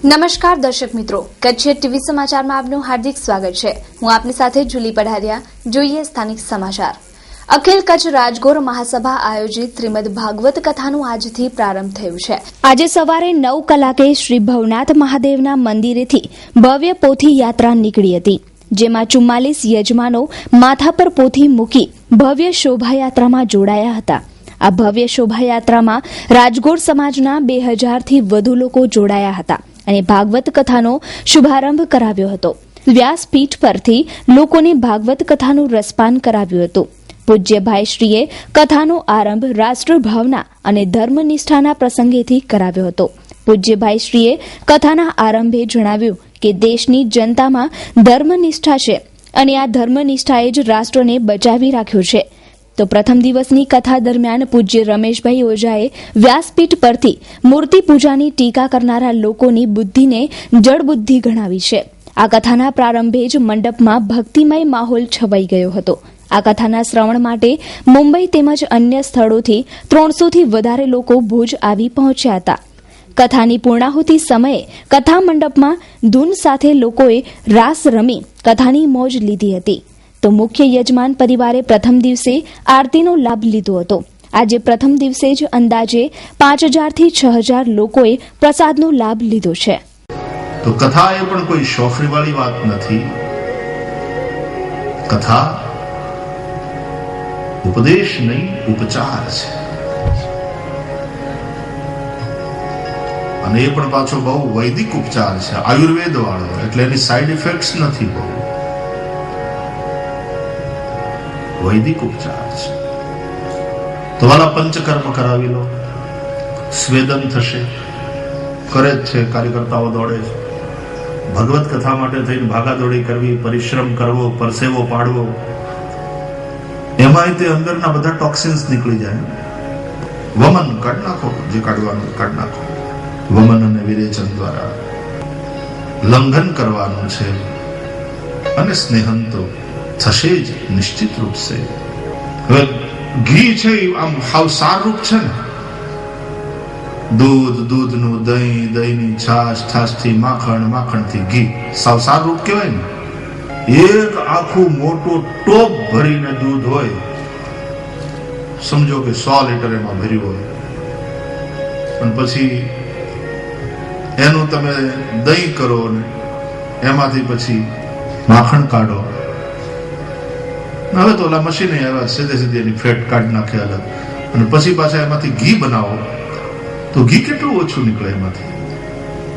નમસ્કાર દર્શક મિત્રો, કચ્છ ટીવી સમાચારમાં આપનું હાર્દિક સ્વાગત છે। હું આપની સાથે જુલી પઢારિયા। જોઈએ સ્થાનિક સમાચાર। અખિલ કચ્છ રાજગોર મહાસભા આયોજિત શ્રીમદ ભાગવત કથાનું આજથી પ્રારંભ થયું છે। આજે સવારે 9 કલાકે શ્રી ભવનાથ મહાદેવના મંદિરેથી ભવ્ય પોથી યાત્રા નીકળી હતી, જેમાં 44 યજમાનો માથા પર પોથી મૂકી ભવ્ય શોભાયાત્રામાં જોડાયા હતા। આ ભવ્ય શોભાયાત્રામાં રાજગોર સમાજના 2000થી વધુ લોકો જોડાયા હતા અને ભાગવત કથાનો શુભારંભ કરાવ્યો હતો। વ્યાસપીઠ પરથી લોકોને ભાગવત કથાનું રસપાન કરાવ્યું હતું। પૂજ્યભાઈશ્રીએ કથાનો આરંભ રાષ્ટ્રભાવના અને ધર્મનિષ્ઠાના પ્રસંગેથી કરાવ્યો હતો। પૂજ્યભાઈશ્રીએ કથાના આરંભે જણાવ્યું કે દેશની જનતામાં ધર્મનિષ્ઠા છે અને આ ધર્મનિષ્ઠાએ જ રાષ્ટ્રને બચાવી રાખ્યું છે। તો પ્રથમ દિવસની કથા દરમિયાન પૂજ્ય રમેશભાઈ ઓઝાએ વ્યાસપીઠ પરથી મૂર્તિ પૂજાની ટીકા કરનારા લોકોની બુદ્ધિને જડબુદ્ધિ ગણાવી છે। આ કથાના પ્રારંભે જ મંડપમાં ભક્તિમય માહોલ છવાઈ ગયો હતો। આ કથાના શ્રવણ માટે મુંબઈ તેમજ અન્ય સ્થળોથી 300થી વધારે લોકો ભુજ આવી પહોંચ્યા હતા। કથાની પૂર્ણાહુતિ સમયે કથા મંડપમાં ધૂન સાથે લોકોએ રાસ રમી કથાની મોજ લીધી હતી। તો મુખ્ય યજમાન પરિવારે પ્રથમ દિવસે આરતીનો લાભ લીધો હતો। આજે પ્રથમ દિવસે જ અંદાજે 5000 થી 6000 લોકોએ પ્રસાદનો લાભ લીધો છે। તો કથા એ પણ કોઈ શોખરી વાળી વાત નથી। કથા ઉપદેશ નહીં, ઉપચાર છે, અને એ પણ પાછો બહુ વૈદિક ઉપચાર છે, આયુર્વેદ વાળો, એટલે એની સાઈડ ઇફેક્ટ્સ નથી, બહુ વૈદિક ઉપચાર છે। તો વાલા પંચકર્મ કરાવી લો, સ્વેદન થશે, કરે જ છે, કાર્યકર્તાઓ દોડે છે। ભગવત કથા માટે થઈને ભાગાદોડી કરવી, પરિશ્રમ કરવો, પરસેવો પાડવો, એમાંય તે અંદરના બધા ટોક્સિન્સ નીકળી જાય। વમન કાઢી નાખો, જે કાઢવાનું કાઢી નાખો। વમન અને વિરેચન દ્વારા લંઘન કરવાનું છે, અને સ્નેહન તો થશે જ નિશ્ચિત રૂપ સે। હવે ઘી છે આમ હાવ સારરૂપ છે ને, દૂધનું દહીં, દહીંની છાશ, છાશથી માખણ, માખણથી ઘી, સાવ સારરૂપ કહેવાય ને। એક આખું મોટું ટોપ ભરીને દૂધ હોય, સમજો કે 100 લીટર એમાં ભર્યું હોય, અને પછી એનું તમે દહીં કરો ને એમાંથી પછી માખણ કાઢો। હવે તો ઓલા મશીન આવ્યા, સીધે સીધી એની ફેટ કાઢી નાખે અલગ, અને પછી પાછા એમાંથી ઘી બનાવો તો ઘી કેટલું ઓછું નીકળે એમાંથી।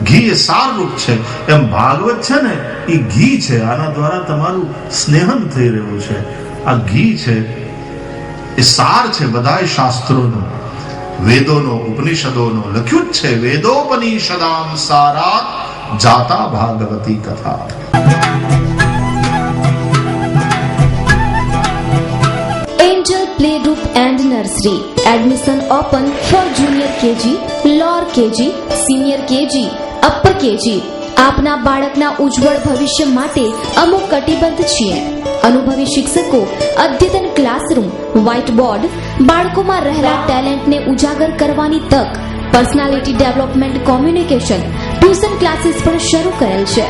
ઘી એ સાર રૂપ છે, એમ ભાગવત છે ને એ ઘી છે। આના દ્વારા તમારું સ્નેહન થઈ રહ્યું છે। આ ઘી છે એ સાર છે બધાય શાસ્ત્રોનો, વેદોનો, ઉપનિષદોનો લખ્યું જ છે। વેદોપનિષદામ સારાત જાતા ભાગવતી કથા। Play Group and Nursery. Admission open for Junior KG, Lower KG, Senior KG, Upper KG. આપના બાળકના ઉજ્જવળ ભવિષ્ય માટે અમુક કટિબદ્ધ છીએ। અનુભવી શિક્ષકો, અદ્યતન ક્લાસરૂમ, વ્હાઇટ બોર્ડ, બાળકોમાં રહેલા ટેલેન્ટને ઉજાગર કરવાની તક, personality development, communication, tuition classes પણ શરૂ કરેલ છે।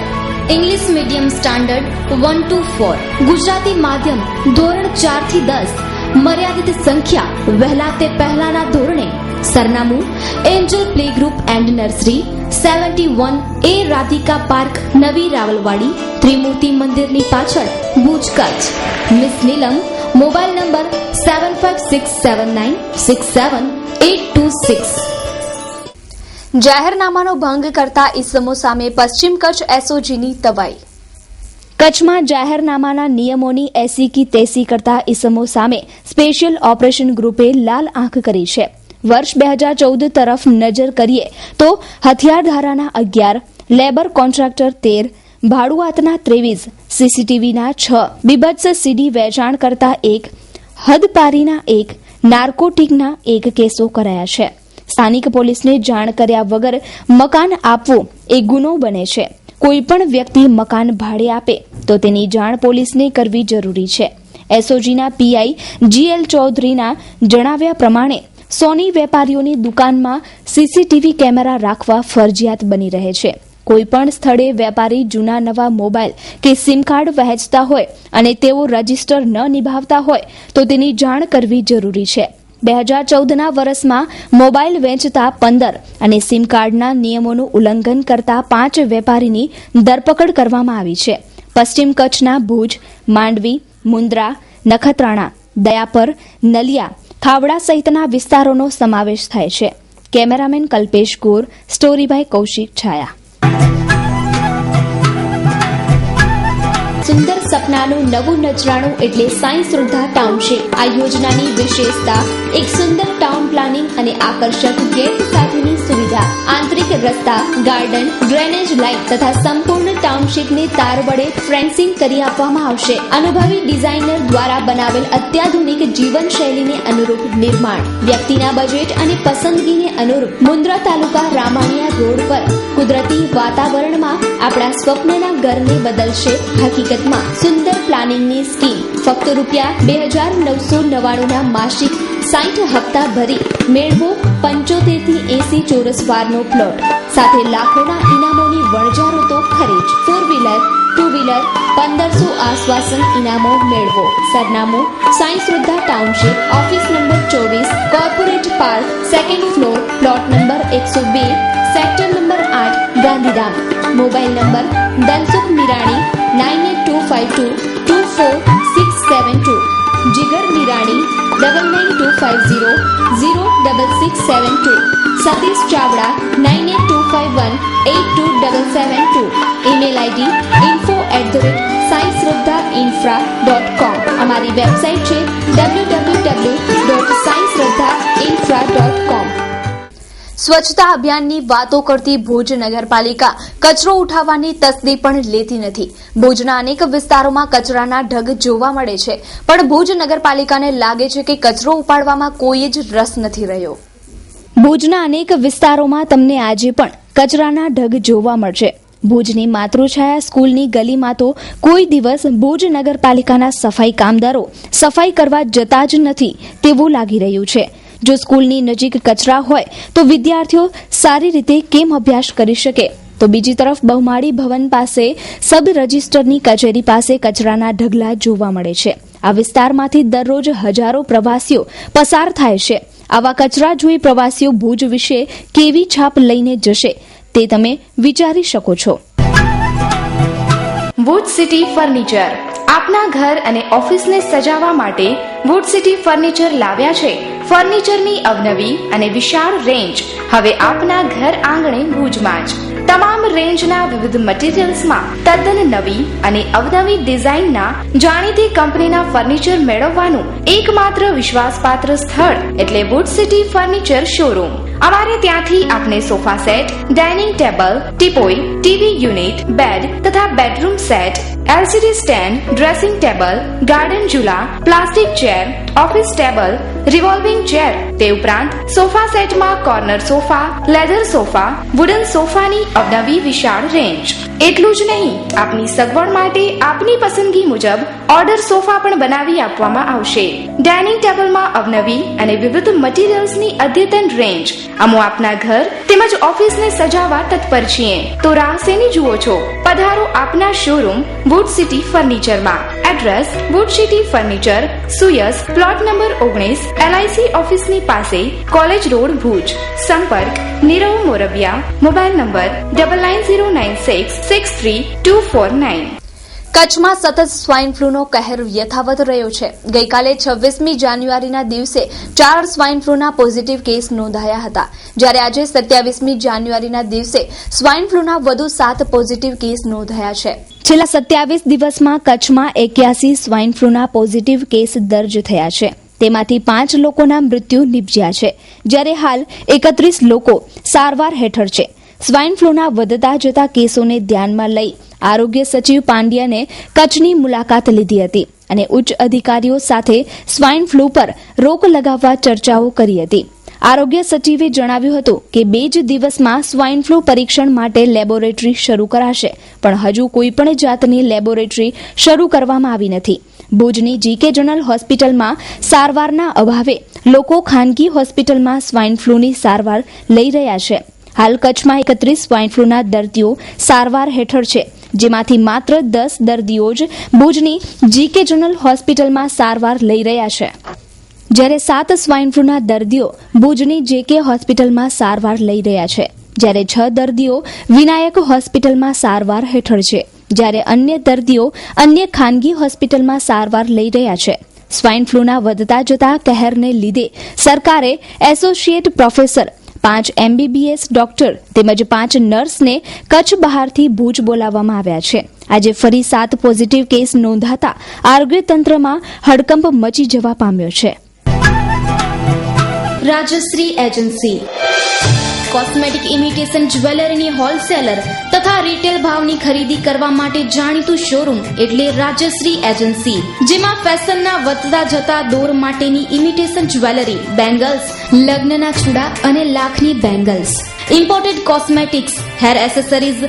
English medium standard 1 to 4, Gujarati માધ્યમ ધોરણ 4 થી 10, મર્યાદિત સંખ્યા, વહેલા તે પહેલાના ધોરણે। સરનામું Angel play group and nursery, 71A Radhika park, નવી રાવલવાડી, ત્રિમૂર્તિ મંદિરની પાછળ, ભુજ, કચ્છ। મિસ નીલમ, મોબાઈલ નંબર 7567967826। જાહેરનામાનો ભંગ કરતા ઇસમો સામે પશ્ચિમ કચ્છ એસઓજીની તવાઈ। કચ્છમાં જાહેરનામાના નિયમોની એસી કી તેસી કરતા ઇસમો સામે સ્પેશિયલ ઓપરેશન ગ્રુપે લાલ આંખ કરી છે। વર્ષ 2014 તરફ નજર કરીએ તો હથિયાર ધારાના 11, લેબર કોન્ટ્રાક્ટર 13, ભાડુઆતના 23, સીસીટીવીના 6, બીભત્સ સીડી વેચાણ કરતા 1, હદપારીના 1, નાર્કોટિકના 1 કેસો કરાયા છે। સ્થાનિક પોલીસને જાણ કર્યા વગર મકાન આપવું એ ગુનો બને છે। કોઈ પણ વ્યક્તિ મકાન ભાડે આપે તો તેની જાણ પોલીસને કરવી જરૂરી છે। એસઓજીના પીઆઈ જીએલ ચૌધરીના જણાવ્યા પ્રમાણે સોની વેપારીઓની દુકાનમાં સીસીટીવી કેમેરા રાખવા ફરજિયાત બની રહે છે। કોઈપણ સ્થળે વેપારી જૂના નવા મોબાઈલ કે સિમ કાર્ડ વહેંચતા હોય અને તેઓ રજીસ્ટર ન નિભાવતા હોય તો તેની જાણ કરવી જરૂરી છે. 2014ના વર્ષમાં મોબાઈલ વેચતા 15 અને સિમ કાર્ડના નિયમોનું ઉલ્લંઘન કરતા 5 વેપારીની ધરપકડ કરવામાં આવી છે. પશ્ચિમ કચ્છના ભુજ, માંડવી, મુન્દ્રા, નખત્રાણા, દયાપર, નલિયા, ખાવડા સહિતના વિસ્તારોનો સમાવેશ થાય છે. Cameraman Kalpesh Gor, story by Kaushik Chhaya. સુંદર સપનાનું નવું નજરાણું એટલે સાઈ શ્રદ્ધા ટાઉનશીપ. આ યોજનાની વિશેષતા એક સુંદર ટાઉન પ્લાનિંગ અને આકર્ષક ગેટ સાથેની સુવિધા. આંતરિક રસ્તા, ગાર્ડન, ડ્રેનેજ લાઇન તથા સંપૂર્ણ ટાઉનશીપને તાર વડે ફેન્સિંગ કરી આપવામાં આવશે. અનુભવી ડિઝાઇનર દ્વારા બનાવેલ અત્યાધુનિક જીવનશૈલીને અનુરૂપ નિર્માણ. વ્યક્તિના બજેટ અને પસંદગીને અનુરૂપ મુન્દ્રા તાલુકા રામાણીયા રોડ પર કુદરતી વાતાવરણમાં આપણા સ્વપ્નના ઘરને બદલશે હકીકતમાં. સુંદર પ્લાનિંગની સ્કીમ. ફક્ત ₹2,999 ના માસિક 60 હપ્તા ભરી મેળવો 75 થી 80 ચોરસ વારનો પ્લોટ સાથે લાખોના ઇનામોની વણઝારો તો ખરી જ. 4 વ્હીલર, 2 વ્હીલર 1500 આશ્વાસન ઇનામો મેળવો. સરનામું Sai Shraddha township, office number 24, corporate park, second floor, plot number 102, sector number 8, Gandhidham. Mobile number Dhansukh Mirani 9825224672, Jigar Mirani 9925006672, Satish Chavda 9825182772. Email ID info@saisradhainfra.com. અમારી વેબસાઇટ છે www.saisradhainfra.com. સ્વચ્છતા અભિયાનની વાતો કરતી ભુજ નગરપાલિકા કચરો ઉઠાવવાની તસ્દી પણ લેતી નથી. ભુજના અનેક વિસ્તારોમાં કચરાના ઢગ જોવા મળે છે, પણ ભુજ નગરપાલિકાને લાગે છે કે કચરો ઉપાડવામાં કોઈ જ રસ નથી રહ્યો. ભુજના અનેક વિસ્તારોમાં તમને આજે પણ કચરાના ઢગ જોવા મળશે. ભુજની માતૃછાયા સ્કૂલની ગલીમાં તો કોઈ દિવસ ભુજ નગરપાલિકાના સફાઈ કામદારો સફાઈ કરવા જતા જ નથી તેવું લાગી રહ્યું છે. જો સ્કૂલની નજીક કચરા હોય તો વિદ્યાર્થીઓ સારી રીતે કેમ અભ્યાસ કરી શકે? તો બીજી તરફ બહુમાળી ભવન પાસે સબ રજિસ્ટરની કચેરી પાસે કચરાના ઢગલા જોવા મળે છે. આ વિસ્તારમાંથી દરરોજ હજારો પ્રવાસીઓ પસાર થાય છે. આવા કચરા જોઈ પ્રવાસીઓ ભુજ વિશે કેવી છાપ લઈને જશે તે તમે વિચારી શકો છો. વુડ સિટી ફર્નિચર આપના ઘર અને ઓફિસને સજાવવા માટે વુડ સિટી ફર્નિચર લાવ્યા છે ફર્નિચરની અવનવી અને વિશાળ રેન્જ. હવે આપના ઘર આંગણે ભુજમાં જ તમામ રેન્જના વિવિધ મટીરીયલ્સમાં તદ્દન નવી અને અવનવી ડિઝાઇનના જાણીતી કંપનીના ફર્નિચર મેળવવાનું એકમાત્ર વિશ્વાસપાત્ર સ્થળ એટલે વુડ સિટી ફર્નિચર શોરૂમ. અમારે ત્યાંથી આપને sofa set, dining table, teapoy, TV unit, bed તથા bedroom set, LCD stand, dressing table, garden ઝૂલા, plastic chair, office table, revolving chair, તે ઉપરાંત સોફા સેટમાં corner sofa, leather sofa, wooden સોફાની અવનવી વિશાળ રેન્જ. એટલું જ નહીં, આપની સગવડ માટે આપની પસંદગી મુજબ ઓર્ડર સોફા પણ બનાવી આપવામાં આવશે. ડાઇનિંગ ટેબલમાં અવનવી અને વિવિધ મટીરીયલ્સની અદ્યતન રેન્જ. અમો આપના ઘર તેમજ ઓફિસને સજાવવા તત્પર છીએ. તો રાહ શેની જુઓ છો? પધારો આપના શોરૂમ વુડ સિટી ફર્નિચરમાં. એડ્રેસ વુડ સિટી ફર્નિચર, સુયસ, પ્લોટ નંબર 19, LIC ઓફિસની પાસે, કોલેજ રોડ, ભુજ. સંપર્ક નીરવ મોરબિયા. Mobile number 9906632449. કચ્છમાં સતત સ્વાઇન ફ્લૂનો કહેર યથાવત રહ્યો છે. ગઈકાલે 26મી જાન્યુઆરીના દિવસે 4 સ્વાઇન ફ્લૂના પોઝિટિવ કેસ નોંધાયા હતા, જ્યારે આજે 27મી જાન્યુઆરીના દિવસે સ્વાઇન ફ્લૂના વધુ 7 પોઝિટિવ કેસ નોંધાયા છે. છેલ્લા 27 દિવસમાં કચ્છમાં 81 સ્વાઇન ફ્લૂના પોઝિટિવ કેસ દર્જ થયા છે. તેમાંથી 5 લોકોના મૃત્યુ નિપજ્યા છે, જ્યારે હાલ 31 લોકો સારવાર હેઠળ છે. સ્વાઇન ફ્લૂના વધતા જતા કેસોને ધ્યાનમાં લઈ આરોગ્ય સચિવ પાંડ્યાને કચ્છની મુલાકાત લીધી હતી અને ઉચ્ચ અધિકારીઓ સાથે સ્વાઇન ફ્લૂ પર રોક લગાવવા ચર્ચાઓ કરી હતી. આરોગ્ય સચિવે જણાવ્યું હતું કે 2 જ દિવસમાં સ્વાઇન ફ્લૂ પરીક્ષણ માટે લેબોરેટરી શરૂ કરાશે, પણ હજુ કોઈપણ જાતની લેબોરેટરી શરૂ કરવામાં આવી નથી. ભુજની જીકે જનરલ હોસ્પિટલમાં સારવારના અભાવે લોકો ખાનગી હોસ્પિટલમાં સ્વાઇન ફ્લૂની સારવાર લઈ રહ્યા છે. હાલ કચ્છમાં 31 સ્વાઇન ફ્લૂના દર્દીઓ સારવાર હેઠળ છે, જેમાંથી માત્ર 10 દર્દીઓ જ ભુજની જીકે જનરલ હોસ્પિટલમાં સારવાર લઈ રહ્યા છે, જ્યારે 7 સ્વાઇન ફ્લૂના દર્દીઓ ભુજની જેકે હોસ્પિટલમાં સારવાર લઈ રહ્યા છે, જ્યારે 6 દર્દીઓ વિનાયક હોસ્પિટલમાં સારવાર હેઠળ છે, જ્યારે અન્ય દર્દીઓ અન્ય ખાનગી હોસ્પિટલમાં સારવાર લઈ રહ્યા છે. સ્વાઇન ફ્લૂના વધતા જતા કહેરને લીધે સરકારે એસોસિએટ પ્રોફેસર, 5 MBBS ડોક્ટર તેમજ 5 નર્સને કચ્છ બહારથી ભુજ બોલાવવામાં આવ્યા છે. આજે ફરી 7 પોઝિટિવ કેસ નોંધાતા આરોગ્ય તંત્રમાં હડકંપ મચી જવા પામ્યો છે. રાજશ્રી એજન્સી કોસ્મેટિક ઇમિટેશન જ્વેલરીની હોલસેલર તથા રિટેલ ભાવની ખરીદી કરવા માટે જાણીતું શોરૂમ એટલે રાજશ્રી એજન્સી, જેમાં ફેશનના વધતા જતા દોર માટેની ઇમિટેશન જ્વેલરી, બેંગલ્સ, લગ્નના ચૂડા અને લાખની bangles, imported cosmetics, hair accessories,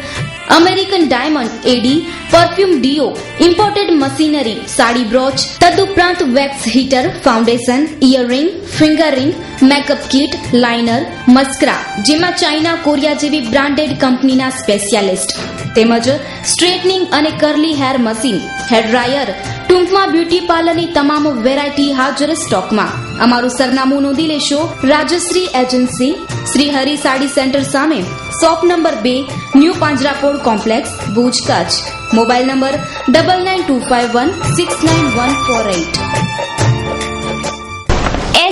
American diamond, AD, perfume, deo, imported machinery, sari brooch, તદુપરાંત wax heater, foundation, earring, finger ring, makeup kit, liner, mascara, જેમાં ચાઇના, કોરિયા જેવી બ્રાન્ડેડ કંપનીના સ્પેશિયાલિસ્ટ, તેમજ સ્ટ્રેટનિંગ અને curly hair machine, hair dryer, ટૂંકમાં beauty પાર્લરની તમામ variety હાજર સ્ટોકમાં. અમારું સરનામું નોંધી લેશો. રાજશ્રી એજન્સી, શ્રી હરિ સાડી સેન્ટર સામે, shop number 2, new Panjrapol complex, Bhuj, Kutch. Mobile number 9925169148.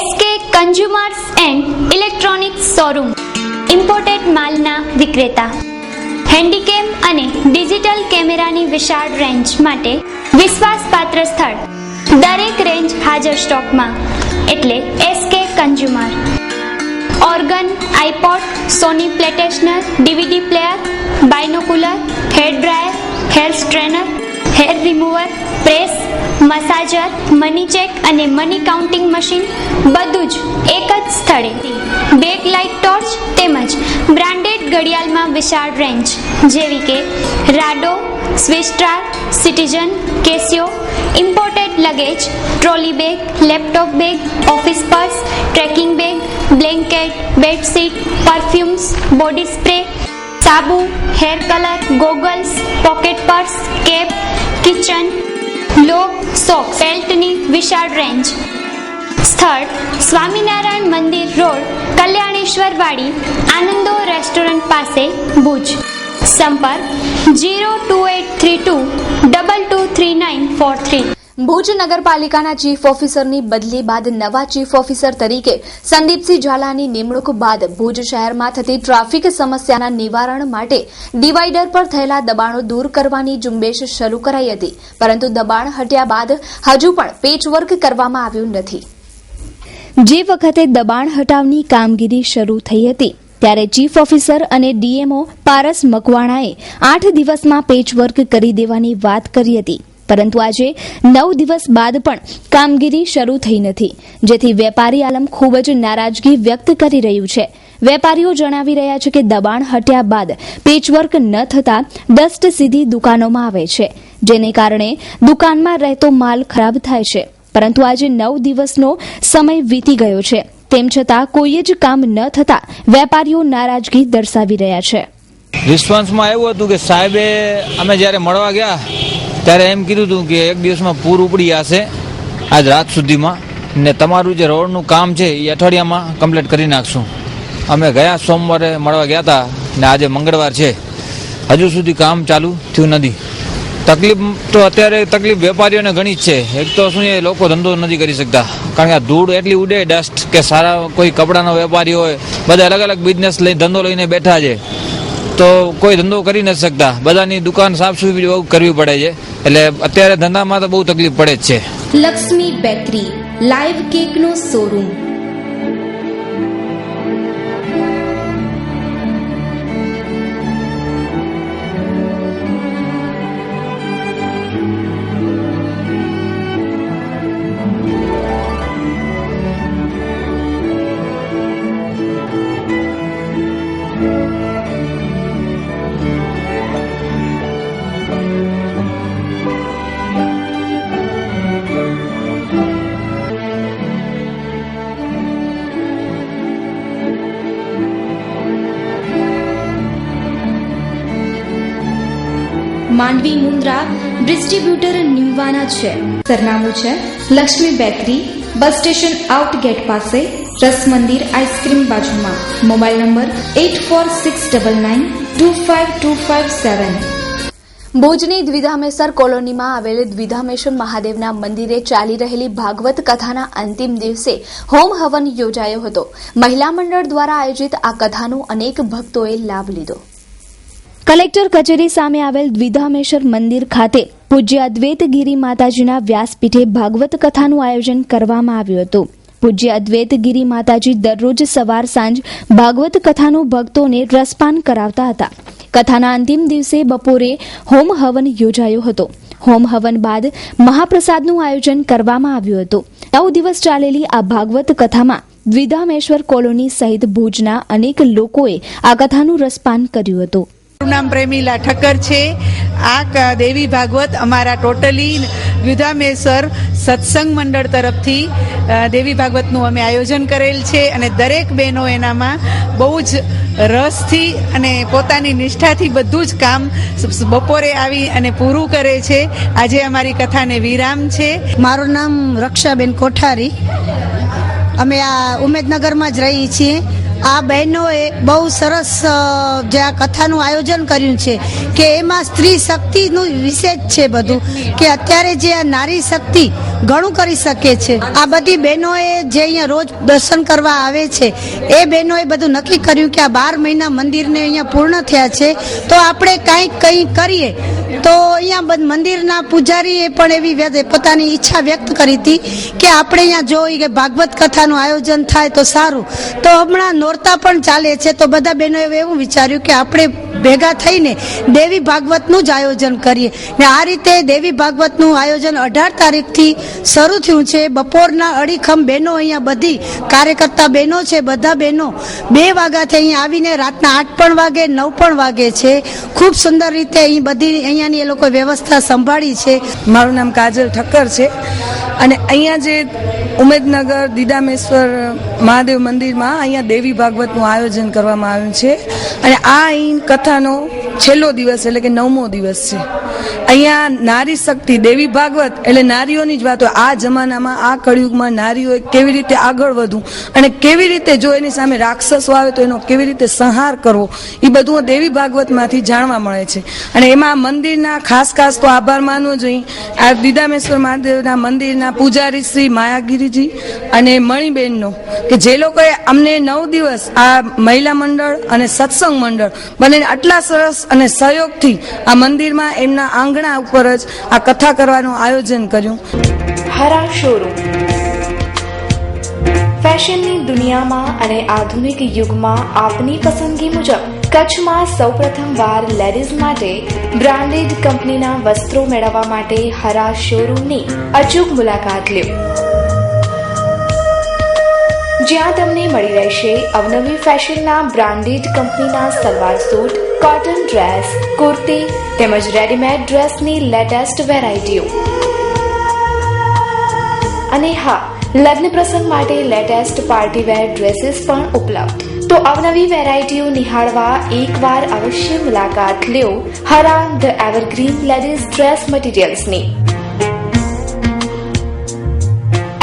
SK consumers and electronics showroom, imported માલના વિક્રેતા. હેન્ડીકેમ અને ડિજિટલ કેમેરાની વિશાળ રેન્જ માટે વિશ્વાસપાત્ર સ્થળ. દરેક રેન્જ હાજર સ્ટોકમાં એટલે SK Consumer. Organ, iPod, Sony PlayStation, DVD player, binocular, hair dryer, hair strainer, hair remover, press, massager, money check અને મની કાઉન્ટિંગ મશીન, બધું જ એક જ સ્થળે. બેક લાઇટ ટોર્ચ તેમજ બ્રાન્ડેડ ઘડિયાળમાં વિશાળ રેન્જ જેવી કે Rado, Swisstar, Citizen, Casio, imported luggage, trolley bag, laptop bag, office purse, trekking bag, blanket, bedsheet, perfumes, body spray, સાબુ, hair colour, goggles, pocket purse, cap, kitchen, lock, soak, બેલ્ટની વિશાળ range. સ્થળ સ્વામિનારાયણ મંદિર road, Kalyaneshwar વાડી, આનંદો restaurant પાસે, ભુજ. સંપર્ક 02832223943. ભુજ નગરપાલિકાના chief ઓફિસરની બદલી બાદ નવા ચીફ ઓફિસર તરીકે સંદીપસિંહ ઝાલાની નિમણૂક બાદ ભુજ શહેરમાં થતી ટ્રાફિક સમસ્યાના નિવારણ માટે ડિવાઈડર પર થયેલા દબાણો દૂર કરવાની ઝુંબેશ શરૂ કરાઈ હતી, પરંતુ દબાણ હટ્યા બાદ હજુ પણ પેચવર્ક કરવામાં આવ્યું નથી. જે વખતે દબાણ હટાવની કામગીરી શરૂ થઈ હતી ત્યારે ચીફ ઓફિસર અને ડીએમઓ પારસ મકવાણાએ 8 દિવસમાં પેચવર્ક કરી દેવાની વાત કરી હતી, પરંતુ આજે 9 દિવસ બાદ પણ કામગીરી શરૂ થઈ નથી, જેથી વેપારી આલમ ખૂબ જ નારાજગી વ્યક્ત કરી રહ્યું છે. વેપારીઓ જણાવી રહ્યા છે કે દબાણ હટ્યા બાદ પેચવર્ક ન થતા ડસ્ટ સીધી દુકાનોમાં આવે છે, જેને કારણે દુકાનમાં રહેતો માલ ખરાબ થાય છે, પરંતુ આજે 9 દિવસનો સમય વીતી ગયો છે, તેમ છતાં કોઈ જ કામ ન થતા વેપારીઓ નારાજગી દર્શાવી રહ્યા છે. રિસ્પોન્સમાં એવું હતું કે સાહેબે અમે જ્યારે મળવા ગયા ત્યારે એમ કીધું હતું કે એક દિવસમાં પૂર ઉપડી જશે આજ રાત સુધીમાં, ને તમારું જે રોડનું કામ છે એ અઠવાડિયામાં કમ્પ્લીટ કરી નાખશું. અમે ગયા સોમવારે મળવા ગયા હતા ને આજે મંગળવાર છે, હજુ સુધી કામ ચાલુ થયું નથી. તકલીફ તો અત્યારે તકલીફ વેપારીઓને ઘણી જ છે. એક તો શું છે, લોકો ધંધો નથી કરી શકતા, કારણ કે આ ધૂળ એટલી ઉડે, ડસ્ટ, કે સારા કોઈ કપડાનો વેપારી હોય, બધા અલગ અલગ બિઝનેસ લઈ ધંધો લઈને બેઠા છે, તો કોઈ ધંધો કરી નથી શકતા. બધાની દુકાન સાફ સુથરી બહુ કરવી પડે છે, એટલે અત્યારે ધંધામાં તો બહુ તકલીફ પડે જ છે. લક્ષ્મી બેકરી, લાઈવ કેકનો શોરૂમ. માંડવી મુન્દ્રા ડિસ્ટ્રીબ્યુટર નિમવાના છે. સરનામું છે Lakshmi bakery, bus station out gate પાસે, રસ મંદિર આઈસ્ક્રીમ બાજુમાં. Mobile number 8469925257. ભુજની દ્વિધામેસર કોલોનીમાં આવેલ દ્વિધામેશ્વર મહાદેવના મંદિરે ચાલી રહેલી ભાગવત કથાના અંતિમ દિવસે હોમ હવન યોજાયો હતો. મહિલા મંડળ દ્વારા આયોજિત આ કથાનો અનેક ભક્તોએ લાભ લીધો. કલેક્ટર કચેરી સામે આવેલ દ્વિધામેશ્વર મંદિર ખાતે પૂજ્ય અદ્વૈતગીરી માતાજીના વ્યાસપીઠે ભાગવત કથાનું આયોજન કરવામાં આવ્યું હતું. પૂજ્ય અદ્વૈતગીરી માતાજી દરરોજ સવાર સાંજ ભાગવત કથાનું ભક્તોને રસપાન કરાવતા હતા. કથાના અંતિમ દિવસે બપોરે હોમ હવન યોજાયો હતો. હોમ હવન બાદ મહાપ્રસાદનું આયોજન કરવામાં આવ્યું હતું. 9 દિવસ ચાલેલી આ ભાગવત કથામાં દ્વિધામેશ્વર કોલોની સહિત ભુજના અનેક લોકોએ આ કથાનું રસપાન કર્યું હતું. મારું નામ પ્રેમીલા ઠક્કર છે. આ દેવી ભાગવત અમારા ટોટલી દ્વિધામેશ્વર સત્સંગ મંડળ તરફથી દેવી ભાગવતનું અમે આયોજન કરેલ છે અને દરેક બહેનો એનામાં બહુ જ રસથી અને પોતાની નિષ્ઠાથી બધું જ કામ બપોરે આવી અને પૂરું કરે છે. આજે અમારી કથાને વિરામ છે. મારું નામ રક્ષાબેન કોઠારી. અમે આ ઉમેદનગરમાં જ રહીએ છીએ. આ બહેનોએ બહુ સરસ જે આ કથાનું આયોજન કર્યું છે કે એમાં સ્ત્રી શક્તિનું વિશેષ છે બધું, કે અત્યારે જે આ નારી શક્તિ ઘણું કરી શકે છે. આ બધી બહેનોએ જે અહીંયા રોજ દર્શન કરવા આવે છે એ બહેનોએ બધું નક્કી કર્યું કે આ 12 મહિના મંદિરને અહીંયા પૂર્ણ થયા છે તો આપણે કંઈ કરીએ. તો અહીંયા મંદિરના પૂજારીએ પણ એવી પોતાની ઈચ્છા વ્યક્ત કરી હતી કે આપણે અહીંયા જોઈ કે ભાગવત કથાનું આયોજન થાય તો સારું. તો હમણાં નોરતા પણ ચાલે છે તો બધા બહેનોએ એવું વિચાર્યું કે આપણે ભેગા થઈને દેવી ભાગવતનું જ આયોજન કરીએ. ને આ રીતે દેવી ભાગવતનું આયોજન 18 તારીખથી શરૂ થયું છે. બપોરના અડીખમ બહેનો અહીંયા બધી કાર્યકર્તા બહેનો છે, બધા બહેનો 2 વાગ્યાથી અહીંયા આવીને રાતના 8 પણ વાગે 9 પણ વાગે છે. ખૂબ સુંદર રીતે અહીં બધી અહીંયાની એ લોકો વ્યવસ્થા સંભાળી છે. મારું નામ કાજલ ઠક્કર છે અને અહીંયા જે ઉમેદનગર દીદામેશ્વર મહાદેવ મંદિરમાં અહીંયા દેવી ભાગવતનું આયોજન કરવામાં આવ્યું છે અને આ અહીં કથાનો છેલ્લો દિવસ એટલે કે 9મો દિવસ છે. અહીંયા નારી શક્તિ દેવી ભાગવત એટલે નારીઓની જ વાત હોય. આ જમાનામાં આ કળિયુગમાં નારીઓએ કેવી રીતે આગળ વધવું અને કેવી રીતે જો એની સામે રાક્ષસો આવે તો એનો કેવી રીતે સંહાર કરવો એ બધું દેવી ભાગવતમાંથી જાણવા મળે છે. અને એમાં મંદિરના ખાસ તો આભાર માનવો જોઈએ આ દીદામેશ્વર મહાદેવના મંદિરના પૂજારી શ્રી માયાગીરીજી અને મણીબેનનો, કે જે લોકોએ અમને 9 દિવસ આ મહિલા મંડળ અને સત્સંગ મંડળ બંને આટલા સરસ અને સહયોગથી આ મંદિરમાં એમના આંગણા ઉપર જ આ કથા કરવાનું આયોજન કર્યું. હરા શોરૂમ ફેશનની દુનિયામાં અને આધુનિક યુગમાં આપની પસંદગી મુજબ કચ્છમાં સૌપ્રથમવાર લેડીઝ માટે બ્રાન્ડેડ કંપનીના વસ્ત્રો મેળવવા માટે હરા શોરૂમની અચૂક મુલાકાત લો, જ્યાં તમને મળી રહેશે અવનવી ફેશનના બ્રાન્ડેડ કંપનીના salwar suit, cotton dress, kurti તેમજ રેડીમેડ ડ્રેસની લેટેસ્ટ વેરાયટીઓ. અને હા, લગ્ન પ્રસંગ માટે લેટેસ્ટ પાર્ટીવેર ડ્રેસીસ પણ ઉપલબ્ધ. તો અવનવી વેરાયટીઓ નિહાળવા એકવાર અવશ્ય મુલાકાત લો હરા ધ એવરગ્રીન લેડીઝ ડ્રેસ મટીરિયલ્સની.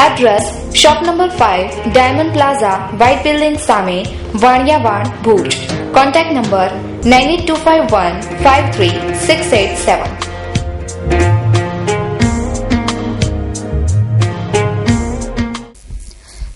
Address shop number 5 Diamond Plaza, white building સામે, વાણિયાવાડ, ભુજ. Contact number 9825153687.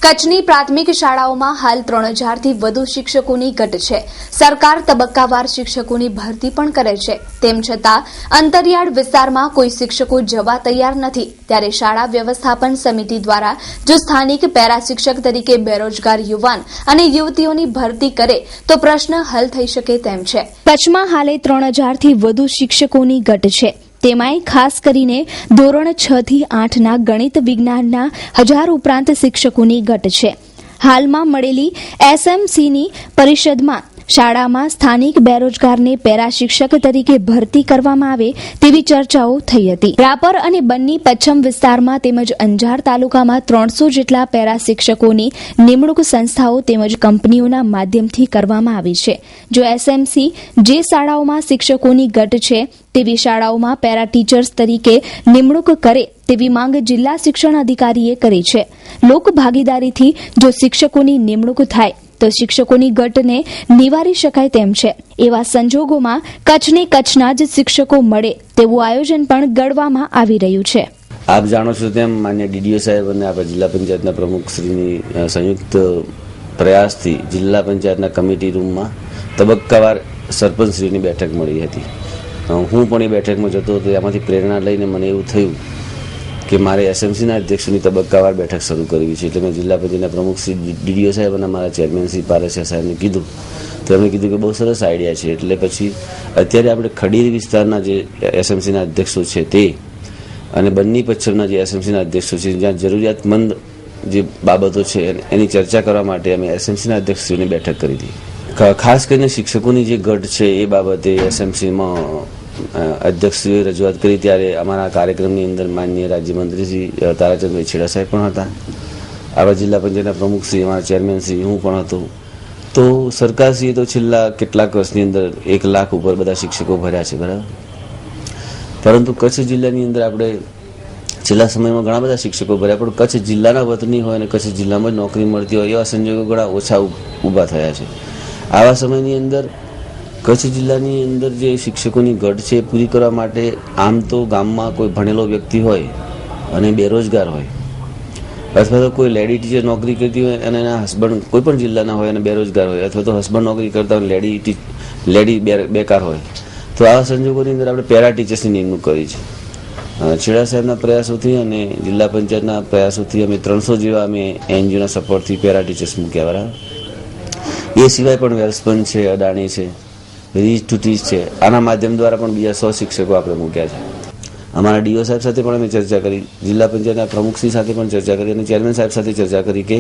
કચ્છની પ્રાથમિક શાળાઓમાં હાલ 3000થી વધુ શિક્ષકોની ઘટ છે. સરકાર તબક્કાવાર શિક્ષકોની ભરતી પણ કરે છે. તેમ છતાં અંતરિયાળ વિસ્તારમાં કોઈ શિક્ષકો જવા તૈયાર નથી. ત્યારે શાળા વ્યવસ્થાપન સમિતિ દ્વારા જો સ્થાનિક પેરા શિક્ષક તરીકે બેરોજગાર યુવાન અને યુવતીઓની ભરતી કરે તો પ્રશ્ન હલ થઈ શકે તેમ છે. કચ્છમાં હાલે 3000થી વધુ શિક્ષકોની ઘટ છે. તેમાંય ખાસ કરીને ધોરણ 6 થી 8ના ગણિત વિજ્ઞાનના 1000 ઉપરાંત શિક્ષકોની ઘટ છે. હાલમાં મળેલી એસએમસીની પરિષદમાં શાળામાં સ્થાનિક બેરોજગારને પેરા શિક્ષક તરીકે ભરતી કરવામાં આવે તેવી ચર્ચાઓ થઈ હતી. રાપર અને બન્ની પશ્ચિમ વિસ્તારમાં તેમજ અંજાર તાલુકામાં 300 જેટલા પેરા શિક્ષકોની નિમણૂક સંસ્થાઓ તેમજ કંપનીઓના માધ્યમથી કરવામાં આવી છે. જો એસએમસી જે શાળાઓમાં શિક્ષકોની ઘટ છે તેવી શાળાઓમાં પેરા ટીચર્સ તરીકે નિમણૂક કરે તેવી માંગ જિલ્લા શિક્ષણ અધિકારીએ કરી છે. લોક ભાગીદારીથી જો શિક્ષકોની નિમણૂક થાય તો શિક્ષકોની ઘટને નિવારી શકાય તેમ છે. એવા સંજોગોમાં કચ્છને કચ્છના જ શિક્ષકો મળે તેવું આયોજન પણ ઘડવામાં આવી રહ્યું છે. આપ જાણો છો તેમ માન્ય ડીડીઓ સાહેબ અને આપણા જિલ્લા પંચાયતના પ્રમુખશ્રીની સંયુક્ત પ્રયાસથી જિલ્લા પંચાયતના કમિટી રૂમમાં તબક્કાવાર સરપંચશ્રીની બેઠક મળી હતી. હું પણ એ બેઠકમાં જતો હતો. એમાંથી પ્રેરણા લઈને મને એવું થયું કે મારે એસએમસીના અધ્યક્ષોની તબક્કાવાર બેઠક શરૂ કરવી છે. એટલે મેં જિલ્લા પંચાયતના પ્રમુખ શ્રી ડીડીઓ સાહેબ અને મારા ચેરમેન શ્રી પારસિયા સાહેબને કીધું. તો એમણે કીધું કે બહુ સરસ આઈડિયા છે. એટલે પછી અત્યારે આપણે ખડીર વિસ્તારના જે એસએમસીના અધ્યક્ષો છે તે અને બન્ની પચ્છમના જે એસએમસીના અધ્યક્ષો છે જ્યાં જરૂરિયાતમંદ જે બાબતો છે એની ચર્ચા કરવા માટે અમે એસએમસીના અધ્યક્ષશ્રીની બેઠક કરી હતી. ખાસ કરીને શિક્ષકોની જે ઘટ છે એ બાબતે એસએમસીમાં અધ્યક્ષશ્રીએ રજૂઆત કરી ત્યારે અમારા કાર્યક્રમની અંદર માનનીય રાજ્યમંત્રી શ્રી તારાચંદ વેછેડા સાહેબ પણ હતા. આપણા જિલ્લા પંચાયતના પ્રમુખશ્રી, અમારા ચેરમેન શ્રી, હું પણ હતો. તો સરકારશ્રીએ તો છેલ્લા કેટલાક વર્ષની અંદર 1 લાખ ઉપર બધા શિક્ષકો ભર્યા છે, બરાબર. પરંતુ કચ્છ જિલ્લાની અંદર આપણે છેલ્લા સમયમાં ઘણા બધા શિક્ષકો ભર્યા, પણ કચ્છ જિલ્લાના વતની હોય અને કચ્છ જિલ્લામાં જ નોકરી મળતી હોય એવા સંજોગો ઘણા ઓછા ઊભા થયા છે. આવા સમયની અંદર કચ્છ જિલ્લાની અંદર જે શિક્ષકોની ઘટ છે એ પૂરી કરવા માટે આમ તો ગામમાં કોઈ ભણેલો વ્યક્તિ હોય અને બેરોજગાર હોય અથવા તો કોઈ લેડી ટીચર નોકરી કરતી હોય અને એના હસબન્ડ કોઈ પણ જિલ્લાના હોય અને બેરોજગાર હોય અથવા તો હસબન્ડ નોકરી કરતા હોય લેડી બેકાર હોય, તો આવા સંજોગોની અંદર આપણે પેરા ટીચર્સની નિમણૂક કરી છે. છેડા સાહેબના પ્રયાસોથી અને જિલ્લા પંચાયતના પ્રયાસોથી અમે 300 જેવા અમે એનજીઓના સપોર્ટથી પેરા ટીચર્સ મૂક્યા, બરાબર. એ સિવાય પણ વેલ્સપન છે, અદાણી છે, રીચ ટુ ટીચ છે. આના માધ્યમ દ્વારા પણ બીજા 100 શિક્ષકો આપણે મૂક્યા છે. અમારા ડીઓ સાહેબ સાથે પણ અમે ચર્ચા કરી, જિલ્લા પંચાયતના પ્રમુખશ્રી સાથે પણ ચર્ચા કરી અને ચેરમેન સાહેબ સાથે ચર્ચા કરી કે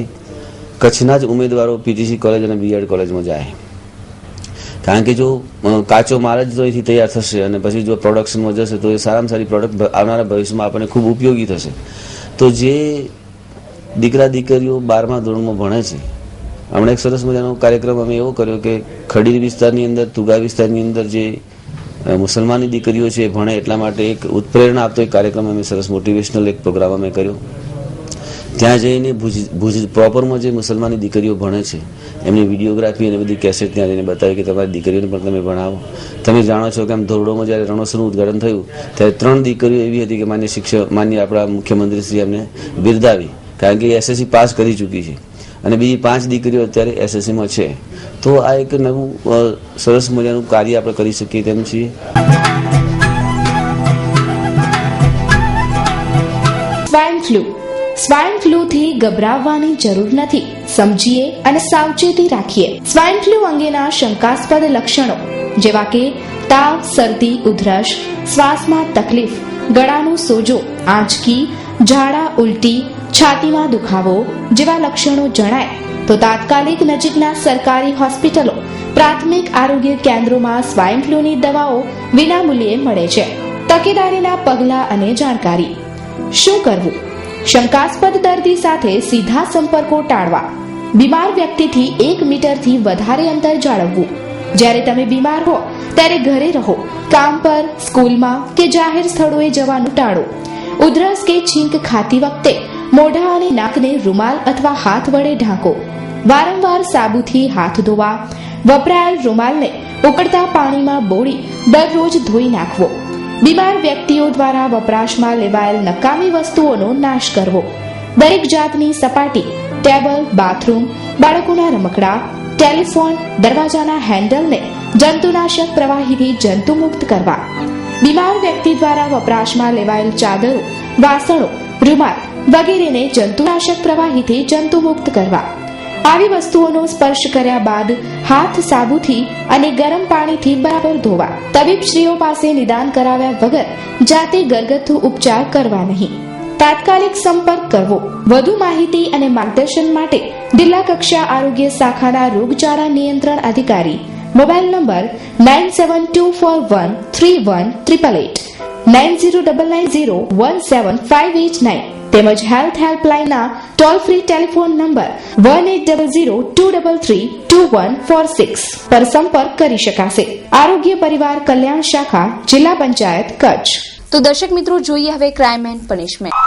કચ્છના જ ઉમેદવારો પીટીસી કોલેજ અને બીએડ કોલેજમાં જાય. કારણ કે જો કાચો માલ જ અહીંથી તૈયાર થશે અને પછી જો પ્રોડક્શનમાં જશે તો એ સારામાં સારી પ્રોડક્ટ આવનારા ભવિષ્યમાં આપણને ખૂબ ઉપયોગી થશે. તો જે દીકરા દીકરીઓ 12મા ધોરણમાં ભણે છે, હમણાં એક સરસ મજાનો કાર્યક્રમ અમે એવો કર્યો કે ખડીર વિસ્તારની અંદર, તુગા વિસ્તારની અંદર જે મુસલમાની દીકરીઓ છે એ ભણે એટલા માટે એક ઉત્પ્રેરણા આપતો એક કાર્યક્રમ અમે સરસ મોટિવેશનલ એક પ્રોગ્રામ અમે કર્યો. ત્યાં જઈને ભુજ પ્રોપરમાં જે મુસલમાની દીકરીઓ ભણે છે એમની વિડીયોગ્રાફી અને બધી કેસેટ ત્યાં જઈને બતાવી કે તમારી દીકરીઓને પણ તમે ભણાવો. તમે જાણો છો કે આમ ધોરડોમાં જ્યારે રણોત્સવનું ઉદઘાટન થયું ત્યારે 3 દીકરીઓ એવી હતી કે માન્ય આપણા મુખ્યમંત્રીશ્રી એમને બિરદાવી, કારણ કે એસએસસી પાસ કરી ચૂકી છે અને બીજી 5 દીકરીઓ અત્યારે એસએસસીમાં છે. તો આ એક નવું સરસ મજાનું કાર્ય આપણે કરી શકીએ તેમ છીએ. સ્વાઇન ફ્લૂથી ગભરાવવાની જરૂર નથી. સમજીએ અને સાવચેતી રાખીએ. સ્વાઇન ફ્લૂ અંગેના શંકાસ્પદ લક્ષણો જેવા કે તાવ, શરદી, ઉધરસ, શ્વાસમાં તકલીફ, ગળાનું સોજો, આંચકી, ઝાડા, ઉલટી, છાતીમાં દુખાવો જેવા લક્ષણો જણાય તો તાત્કાલિક નજીકના સરકારી હોસ્પિટલો, પ્રાથમિક આરોગ્ય કેન્દ્રોમાં સ્વાઇન ફ્લૂની દવાઓ વિનામૂલ્યે મળે છે. તકેદારીના પગલાં અને જાણકારી. શું કરવું? શંકાસ્પદ દર્દી સાથે સીધા સંપર્કો ટાળવા. બીમાર વ્યક્તિથી 1 મીટરથી વધારે અંતર જાળવવું. જ્યારે તમે બીમાર હો ત્યારે ઘરે રહો. કામ પર, સ્કૂલમાં કે જાહેર સ્થળોએ જવાનું ટાળો. ઉધરસ કે છીંક ખાતી વખતે મોઢા અને નાકને રૂમાલ અથવા હાથ વડે ઢાંકો. વારંવાર સાબુથી હાથ ધોવા. વપરાયેલ રૂમાલને ઉકળતા પાણીમાં બોળી દરરોજ ધોઈ નાખવો. બીમાર વ્યક્તિઓ દ્વારા વપરાશમાં લેવાયેલ નકામી વસ્તુઓનો નાશ કરવો. દરેક જાતની સપાટી, ટેબલ, બાથરૂમ, બાળકોના રમકડા, ટેલિફોન, દરવાજાના હેન્ડલને જંતુનાશક પ્રવાહીથી જંતુમુક્ત કરવા. બીમાર વ્યક્તિ દ્વારા વપરાશમાં લેવાયેલ ચાદરો, વાસણો, રૂમાલ વગેરેને જંતુનાશક પ્રવાહીથી જંતુમુક્ત કરવા. આવી વસ્તુઓનો સ્પર્શ કર્યા બાદ હાથ સાબુથી અને ગરમ પાણીથી બરાબર ધોવા. તબીબશ્રીઓ પાસે નિદાન કરાવ્યા વગર જાતે ઘરગથ્થુ ઉપચાર કરવા નહીં. તાત્કાલિક સંપર્ક કરવો. વધુ માહિતી અને માર્ગદર્શન માટે જિલ્લા કક્ષા આરોગ્ય શાખાના રોગચાળા નિયંત્રણ અધિકારી મોબાઈલ નંબર 9724131888 9099017589 તેમજ હેલ્થ હેલ્પલાઇનના ટોલ ફ્રી ટેલિફોન નંબર 180023322146 પર સંપર્ક કરી શકાશે. આરોગ્ય પરિવાર કલ્યાણ શાખા, જિલ્લા પંચાયત, કચ્છ. તો દર્શક મિત્રો, જોઈએ હવે ક્રાઇમ એન્ડ પનિશમેન્ટ.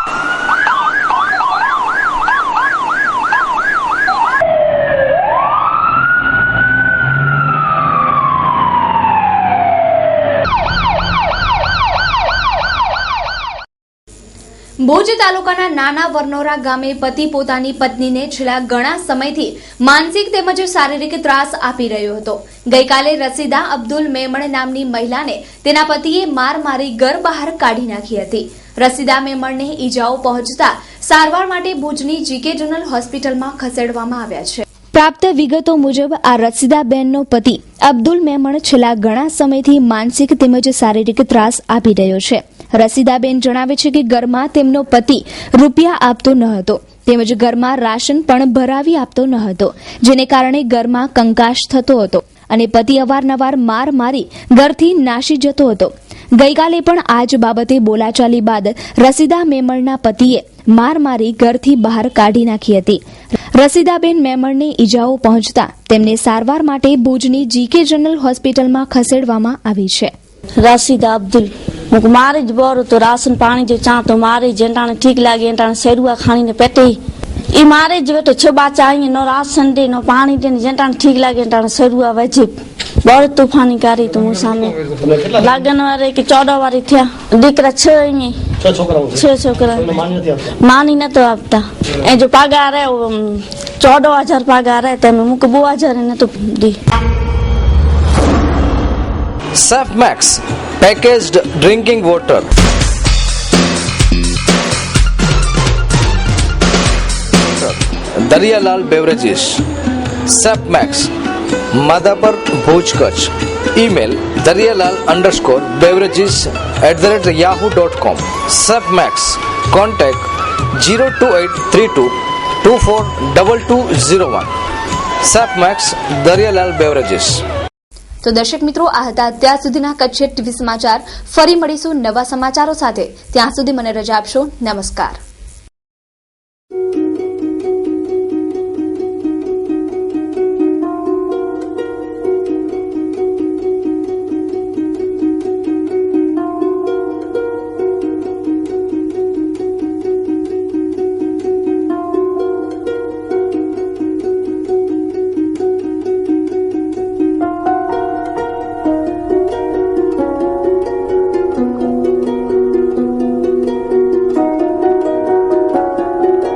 ભુજ તાલુકાના નાના વરનોરા ગામે પતિ પોતાની પત્નીને છેલ્લા ઘણા સમયથી માનસિક તેમજ શારીરિક ત્રાસ આપી રહ્યો હતો. ગઈકાલે રસીદા અબ્દુલ મેમણ નામની મહિલાને તેના પતિએ માર મારી ઘર બહાર કાઢી નાખી હતી. રસીદા મેમણને ઈજાઓ પહોંચતા સારવાર માટે ભુજની જીકે જનરલ હોસ્પિટલમાં ખસેડવામાં આવ્યા છે. પ્રાપ્ત વિગતો મુજબ આ રસીદાબેનનો પતિ અબ્દુલ મેમણ છેલ્લા ઘણા સમયથી માનસિક તેમજ શારીરિક ત્રાસ આપી રહ્યો છે. રસીદાબેન જણાવે છે કે ઘરમાં તેમનો પતિ રૂપિયા આપતો ન હતો તેમજ ઘરમાં રાશન પણ ભરાવી આપતો ન હતો, જેને કારણે ઘરમાં કંકાશ થતો હતો અને પતિ અવારનવાર માર મારી ઘરથી નાસી જતો હતો. ગઈકાલે પણ આ જ બાબતે બોલાચાલી બાદ રસીદા મેમણના પતિએ માર મારી ઘરથી બહાર કાઢી નાખી હતી. રસીદાબેન મેમણને ઈજાઓ પહોંચતા તેમને સારવાર માટે ભુજની જીકે જનરલ હોસ્પિટલમાં ખસેડવામાં આવી છે. રસીદા અબ્દુલ મારે જ બોર તો રાશન પાણી જે ચા તો મારે જેટાણે ઠીક લાગે એટાણે સેરુआ ખાણી ને પેટે એ મારે જ બેટો છ બાચા અહીં નો રાશન દે નો પાણી દે ને જેટાણે ઠીક લાગે એટાણે સેરુआ વજે બોર તूफानी કરી તો હું સામે લાગન વારે કે 14 વારી થયા દીકરા 6 અહીં 6 છોકરા માની ન તો આપતા એ જો પગાર હે 14000 પગાર હે તમે મુક 2000 ને તો દી. Surf Max packaged drinking water. Daryalal Beverages. Surf Max Madhapur Bhuj Kutch. Email daryalal_beverages@yahoo.com. Surf Max. Contact 02832 242201. Surf Max Daryalal Beverages. તો દર્શક મિત્રો, આ હતા અત્યાર સુધીના કચ્છ ટીવી સમાચાર. ફરી મળીશું નવા સમાચારો સાથે. ત્યાં સુધી મને રજા આપશો. નમસ્કાર.